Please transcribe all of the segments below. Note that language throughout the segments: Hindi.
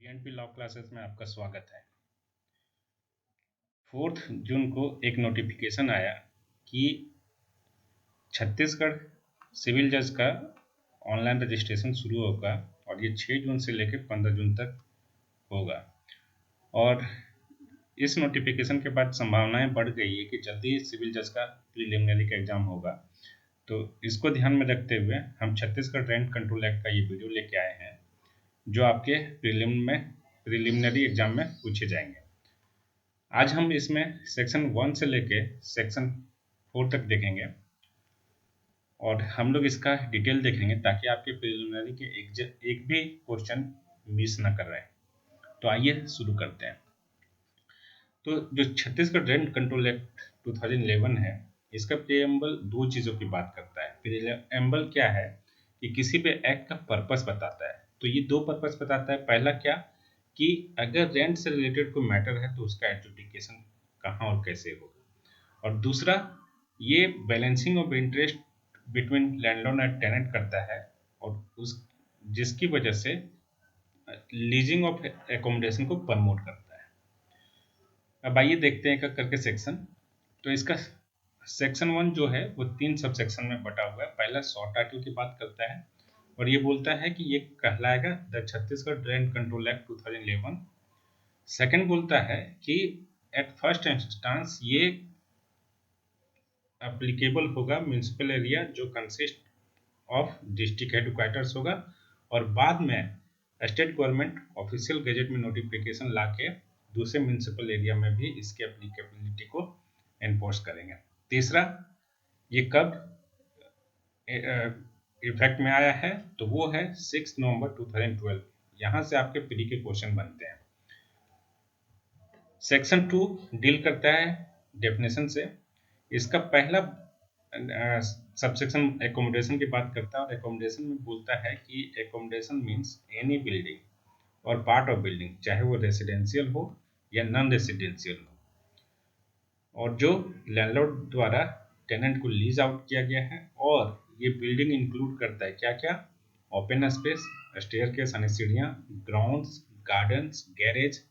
पीएनपी लॉ क्लासेस में आपका स्वागत है। 4 जून को एक नोटिफिकेशन आया कि छत्तीसगढ़ सिविल जज का ऑनलाइन रजिस्ट्रेशन शुरू होगा और ये 6 जून से लेकर 15 जून तक होगा। और इस नोटिफिकेशन के बाद संभावनाएं बढ़ गई है कि जल्दी ही सिविल जज का प्रीलिमिनरी का एग्जाम होगा। तो इसको ध्यान में रखते हुए हम छत्तीसगढ़ रेंट कंट्रोल एक्ट का ये वीडियो लेके आए हैं, जो आपके प्रीलिमिनरी एग्जाम में पूछे जाएंगे। आज हम इसमें सेक्शन 1 से लेके सेक्शन 4 तक देखेंगे और हम लोग इसका डिटेल देखेंगे ताकि आपके प्रिलिमिनरी के एक भी क्वेश्चन मिस ना कर रहे हैं। तो आइए शुरू करते हैं। तो जो छत्तीसगढ़ रेंट कंट्रोल एक्ट 2011 है, इसका प्रीएम्बल दो चीज़ों की बात करता है। प्रीएम्बल क्या है कि किसी भी एक्ट का पर्पस बताता है। तो ये दो पर्पस बताता है। पहला क्या कि अगर रेंट से रिलेटेड कोई मैटर है तो उसका एडजुडिकेशन कहाँ और कैसे होगा, और दूसरा ये balancing of interest between landlord and tenant करता है और उस जिसकी वजह से लीजिंग ऑफ एकोमोडेशन को प्रमोट करता है। अब आइए देखते हैं करके सेक्शन। तो इसका सेक्शन 1 जो है वो 3 सब सेक्शन में बटा हुआ है। पहला शॉर्ट टाइटल की बात करता है और ये बोलता है कि ये कहलाएगा the Chhattisgarh rent control act 2011। Second बोलता है कि एट फर्स्ट इंस्टांस ये एप्लीकेबल होगा म्यूनिसिपल एरिया जो कंसिस्ट ऑफ डिस्ट्रिक्ट हेडक्वार्टर्स होगा, और बाद में स्टेट गवर्नमेंट ऑफिशियल गजेट में नोटिफिकेशन लाके दूसरे म्यूनिसिपल एरिया में भी इसके एप्लीकेबिलिटी को एनफोर्स करेंगे। तीसरा, ये कब इफेक्ट में आया है, तो वो है 6 नवंबर 2012। यहाँ से आपके प्री के क्वेश्चन बनते हैं। सेक्शन 2 डील करता है डेफिनेशन से। इसका पहला सबसेक्शन एकोमोडेशन की बात करता है और एकोमोडेशन में बोलता है कि एकोमोडेशन मीन्स एनी बिल्डिंग और पार्ट ऑफ बिल्डिंग, चाहे वो रेसिडेंशियल हो या नॉन रेसिडेंशियल हो, और जो लैंडलॉर्ड द्वारा टेनेंट को लीज आउट किया गया है। और ये बिल्डिंग इंक्लूड करता है क्या क्या? ओपन स्पेस, स्टेयरकेस यानी सीढ़ियाँ, grounds, gardens, garage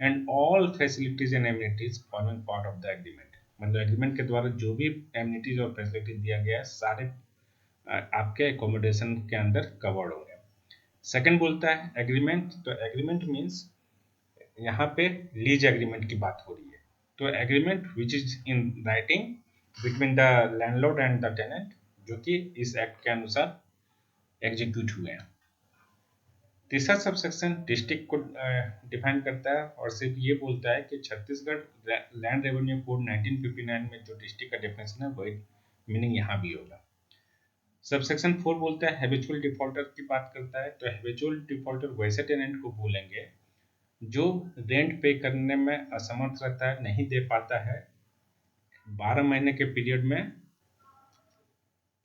and all facilities and amenities forming part of the agreement. मतलब एग्रीमेंट के द्वारा जो भी एमिनिटीज और फैसिलिटीज दिया गया है सारे आपके एकोमोडेशन के अंदर कवर्ड होंगे। सेकंड बोलता है एग्रीमेंट। तो एग्रीमेंट मीन्स यहाँ पे लीज एग्रीमेंट की बात हो रही है। तो agreement which is in writing between the landlord and the tenant, जो कि इस एक्ट के अनुसार एग्जीक्यूट हुए हैं। तीसरा सबसेक्शन डिस्ट्रिक्ट को डिफाइन करता है और सिर्फ ये बोलता है कि छत्तीसगढ़ लैंड रेवेन्यू कोड 1959 में जो डिस्ट्रिक्ट का डेफिनेशन है वही मीनिंग यहाँ भी होगा। सबसेक्शन 4 बोलता है हैबिचुअल डिफॉल्टर की बात करता है। तो हैबिचुअल डिफॉल्टर वैसे टेनेंट को बोलेंगे जो रेंट पे करने में असमर्थ रहता है, नहीं दे पाता है 12 महीने के पीरियड में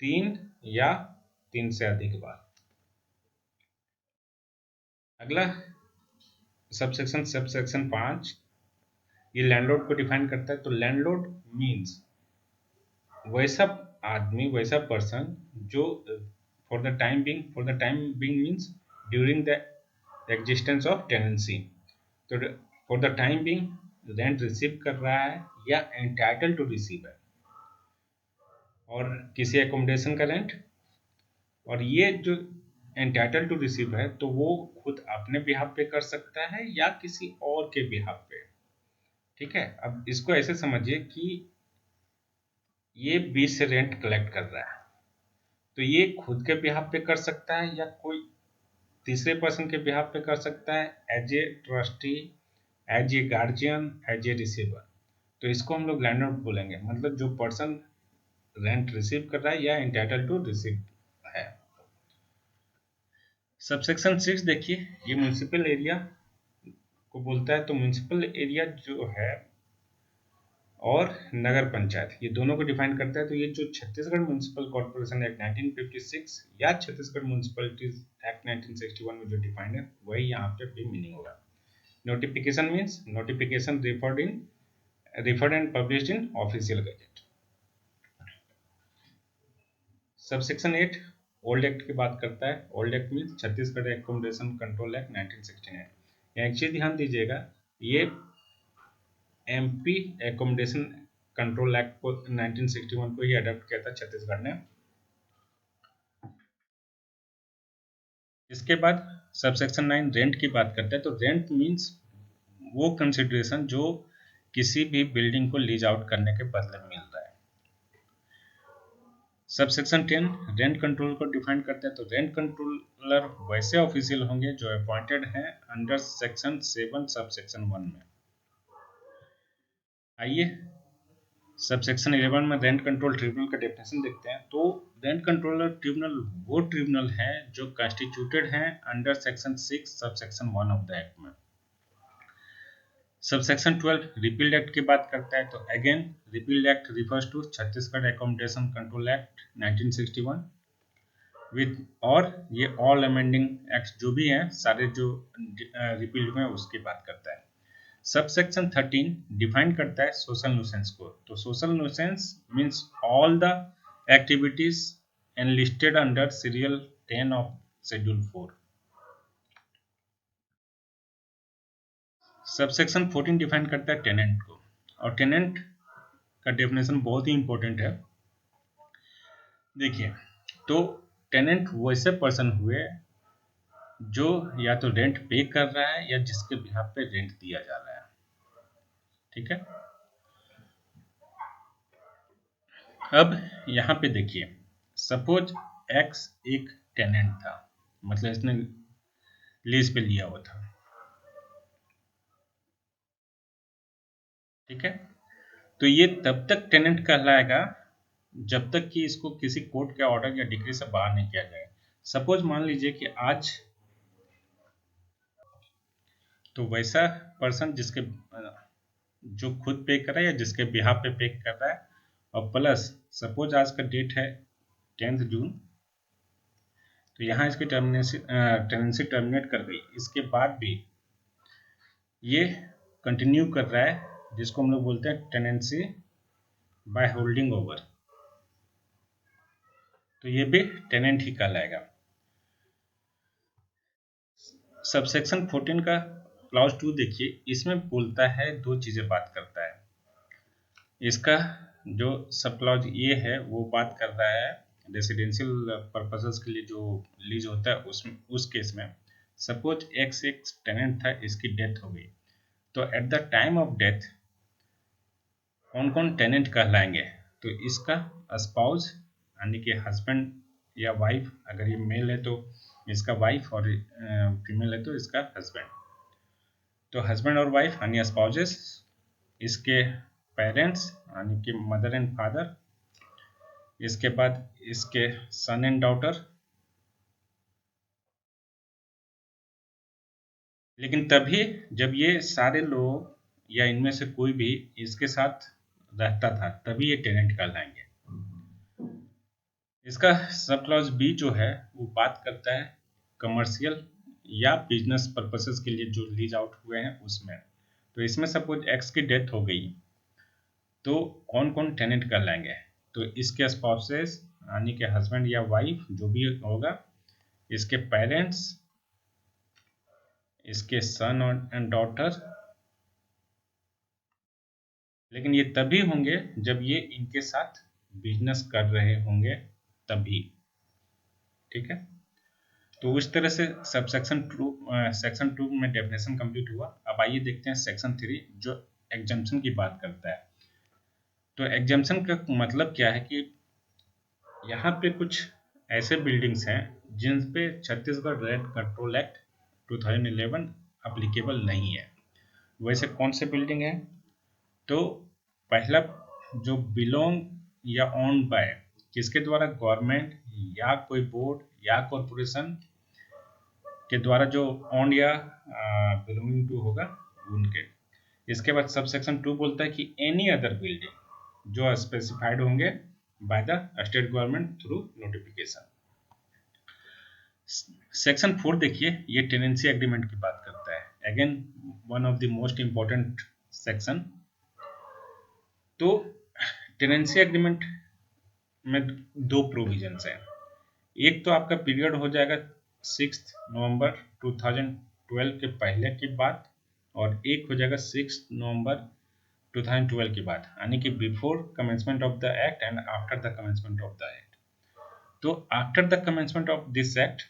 3 या 3 से अधिक बार। अगला सबसेक्शन 5 ये लैंडलॉर्ड को डिफाइन करता है। तो लैंडलॉर्ड मीन्स वैसा आदमी, वैसा पर्सन जो for the time being means during the existence of tenancy, तो for the time being rent receive कर रहा है या एंटाइटल टू रिसीव है, और किसी एकोमोडेशन का रेंट। और ये जो एंटाइटल टू रिसीव है तो वो खुद अपने बिहाफ पे कर सकता है या किसी और के बिहाफ पे। ठीक है, अब इसको ऐसे समझिए कि ये 20 से रेंट कलेक्ट कर रहा है, तो ये खुद के बिहाफ पे कर सकता है या कोई तीसरे पर्सन के बिहाफ पे कर सकता है, as a trustee, as a guardian, as a receiver. तो इसको हम लोग लैंडलॉर्ड बोलेंगे, मतलब जो पर्सन रेंट रिसीव कर रहा है या एंटाइटल टू रिसीव है। सबसेक्शन 6 देखिए, ये म्यूनिसिपल एरिया को बोलता है। तो म्यूनिसिपल एरिया जो है और नगर पंचायत, ये दोनों को डिफाइन करता है। तो ये जो छत्तीसगढ़ म्यूनिसिपल कॉर्पोरेशन एक्ट 1956 या छत्तीसगढ़ म्यूनिसिपलिटीज एक्ट 1961 में जो डिफाइंड है वही यहाँ पे भी मीनिंग होगा। Notification means notification referred and published in official gazette। Subsection 8 old act की बात करता है। Old act means Chhattisgarh accommodation control act 1969। एक चीज ध्यान दीजिएगा, ये एमपी एकोमोडेशन कंट्रोल एक्ट को 1961 को ही अडॉप्ट किया था छत्तीसगढ़ ने। इसके बाद सबसेक्शन 9 रेंट की बात करते हैं। तो रेंट मीन्स वो कंसिडरेशन जो किसी भी बिल्डिंग को लीज आउट करने के बदले में मिल रहा है। सबसेक्शन 10 रेंट कंट्रोल को डिफाइन करते हैं। तो रेंट कंट्रोलर वैसे ऑफिशियल होंगे जो अपॉइंटेड हैं अंडर सेक्शन 7 सबसेक्शन 1 में। आइए सबसेक्शन 11 में रेंट कंट्रोल ट्रिब्यूनल का डेफिनेशन देखते हैं। तो रेंट कंट्रोलर ट्रिब्यूनल वो ट्रिब्यूनल है जो कॉन्स्टिट्यूटेड है under section 6 subsection 1 of the act में। सबसेक्शन 12 रिपील्ड एक्ट की बात करता है। तो again repealed act refers to Chhattisgarh accommodation control act 1961 with, और ये ऑल अमेंडिंग एक्ट जो भी हैं सारे जो रिपील्ड हुए उसकी बात करता है। सबसेक्शन 13 डिफाइन करता है सोशल न्यूसेंस को। तो social nuisance means all the activities enlisted under serial 10 of schedule 4। Subsection 14 define करता है टेनेंट को, और टेनेंट का डेफिनेशन बहुत ही इंपॉर्टेंट है। देखिए, तो टेनेंट वैसे पर्सन हुए जो या तो रेंट पे कर रहा है या जिसके बिहाफ पे रेंट दिया जा रहा है। ठीक है, अब यहाँ पे देखिए, सपोज एक्स एक टेनेंट था, मतलब इसने लीज पे लिया हुआ था। ठीक है, तो ये तब तक टेनेंट कहलाएगा जब तक कि इसको किसी कोर्ट के ऑर्डर या डिग्री से बाहर नहीं किया जाए। सपोज मान लीजिए कि आज तो वैसा पर्सन जिसके जो खुद पे कर रहा है या जिसके बिहाफ पे कर रहा है, और प्लस सपोज आज का डेट है 10 जून, तो यहाँ इसकी टेनेंसी टर्मिनेट कर गई, इसके बाद भी ये कंटिन्यू कर रहा है जिसको हम लोग बोलते हैं टेनेंसी बाय होल्डिंग ओवर, तो ये भी टेनेंट ही कहलाएगा। सबसेक्शन 14 का क्लॉज 2 देखिए, इसमें बोलता है दो चीजें बात करता है। इसका जो सब क्लॉज ये है वो बात कर रहा है रेसिडेंशियल पर्पसेस के लिए जो लीज होता है उसमें, उस केस में सपोज एक्स एक टेनेंट था, इसकी डेथ हो गई, तो at the time of death कौन कौन टेनेंट कहलाएंगे। तो इसका स्पाउस यानी कि हस्बैंड या वाइफ, अगर ये मेल है तो इसका वाइफ, और फीमेल है तो इसका हस्बैंड। तो हस्बैंड और वाइफ यानी स्पाउसेस, इसके पेरेंट्स यानी कि मदर एंड फादर, इसके बाद इसके सन एंड डॉटर। लेकिन तभी जब ये सारे लोग या इनमें से कोई भी इसके साथ रहता था तभी ये टेनेंट कहलाएंगे। इसका सब क्लॉज बी जो है वो बात करता है कमर्शियल या बिजनेस पर्पसेस के लिए जो लीज आउट हुए हैं उसमें। तो इसमें सपोज एक्स की डेथ हो गई तो कौन कौन टेनेंट कहलाएंगे। तो इसके स्पाउसेस यानी कि हस्बैंड या वाइफ जो भी होगा, इसके पेरेंट्स, इसके सन एंड डॉटर। लेकिन ये तभी होंगे जब ये इनके साथ बिजनेस कर रहे होंगे तभी। ठीक है, तो उस तरह से सेक्शन 2 में डेफिनेशन कंप्लीट हुआ। अब आइए देखते हैं सेक्शन 3 जो एग्जम्पशन की बात करता है। तो एग्जम्पशन का मतलब क्या है कि यहाँ पे कुछ ऐसे बिल्डिंग्स हैं जिन पे Chhattisgarh rent control act 2011 applicable नहीं है। वैसे कौन से बिल्डिंग है, तो पहला जो बिलोंग या ओन बाय, किसके द्वारा, गवर्नमेंट या कोई बोर्ड या कॉरपोरेशन के द्वारा जो ओन या बिलोंगिंग टू होगा उनके। इसके बाद सबसेक्शन 2 बोलता है कि एनी अदर बिल्डिंग जो स्पेसिफाइड होंगे by the state government through notification. Section 4 देखिए, ये टेनेंसी एग्रीमेंट की बात करता है। Again one of the most important section. तो टेनेंसी एग्रीमेंट में दो प्रोविजंस हैं। एक तो आपका पीरियड हो जाएगा 6 नवंबर 2000 2012 के पहले की बात, और एक हो जाएगा 6 नवंबर 2012 की बात, यानी कि before commencement of the act and after the commencement of the act. तो after the commencement of this act,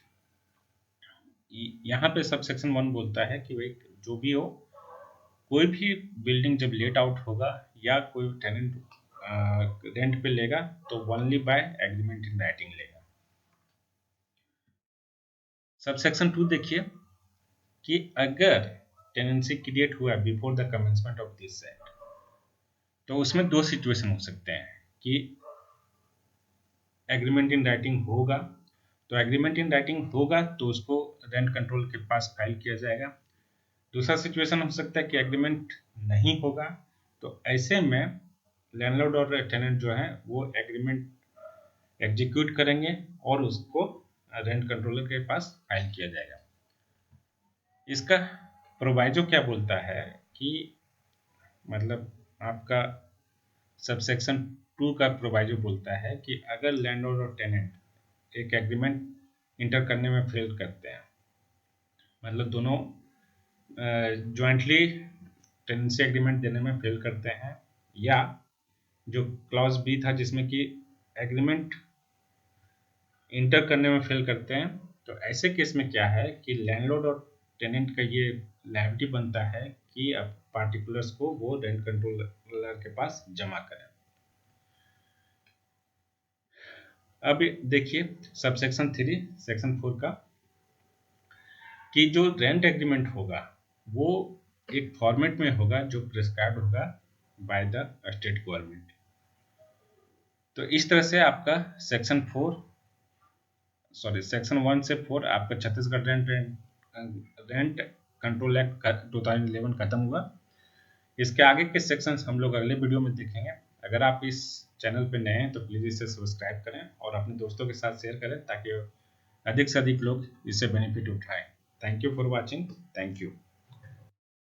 यहाँ पे सब सेक्शन 1 बोलता है कि भाई जो भी हो, कोई भी बिल्डिंग जब लेट आउट होगा या कोई टेनेंट रेंट पे लेगा तो only by agreement in writing लेगा। सब सेक्शन 2 देखिए कि अगर टेनेंसी क्रिएट हुआ before the commencement of this act, तो उसमें दो सिचुएशन हो सकते हैं कि एग्रीमेंट इन राइटिंग होगा, तो एग्रीमेंट इन राइटिंग होगा तो उसको रेंट कंट्रोल के पास फाइल किया जाएगा। दूसरा सिचुएशन हो सकता है कि एग्रीमेंट नहीं होगा, तो ऐसे में लैंडलॉर्ड और टेनेंट जो है वो एग्रीमेंट एग्जीक्यूट करेंगे और उसको रेंट कंट्रोलर के पास फाइल किया जाएगा। इसका प्रोवाइजो क्या बोलता है कि मतलब आपका सबसेक्शन 2 का प्रोवाइजो बोलता है कि अगर लैंडलॉर्ड और टेनेंट एक एग्रीमेंट इंटर करने में फेल करते हैं, मतलब दोनों जॉइंटली टेनेंसी एग्रीमेंट देने में फेल करते हैं, या जो क्लॉज बी था जिसमें कि एग्रीमेंट इंटर करने में फेल करते हैं, तो ऐसे केस में क्या है कि लैंडलॉर्ड और टेनेंट का ये लायबिलिटी बनता है कि अब पार्टिकुलर्स को वो रेंट कंट्रोलर के पास जमा करें। अब देखिए सबसेक्शन 3 सेक्शन 4 का, कि जो रेंट एग्रीमेंट होगा वो एक फॉर्मेट में होगा जो प्रिस्क्राइब्ड होगा बाय द स्टेट गवर्नमेंट। तो इस तरह से आपका सेक्शन 1 से 4 आपका छत्तीसगढ़ रेंट कंट्रोल एक्ट 2011 खत्म हुआ। इसके आगे के सेक्शंस हम लोग अगले वीडियो में देखेंगे। अगर आप इस चैनल पे नए हैं तो प्लीज़ इसे सब्सक्राइब करें और अपने दोस्तों के साथ शेयर करें ताकि अधिक से अधिक लोग इससे बेनिफिट उठाएं। Thank you for watching. Thank you.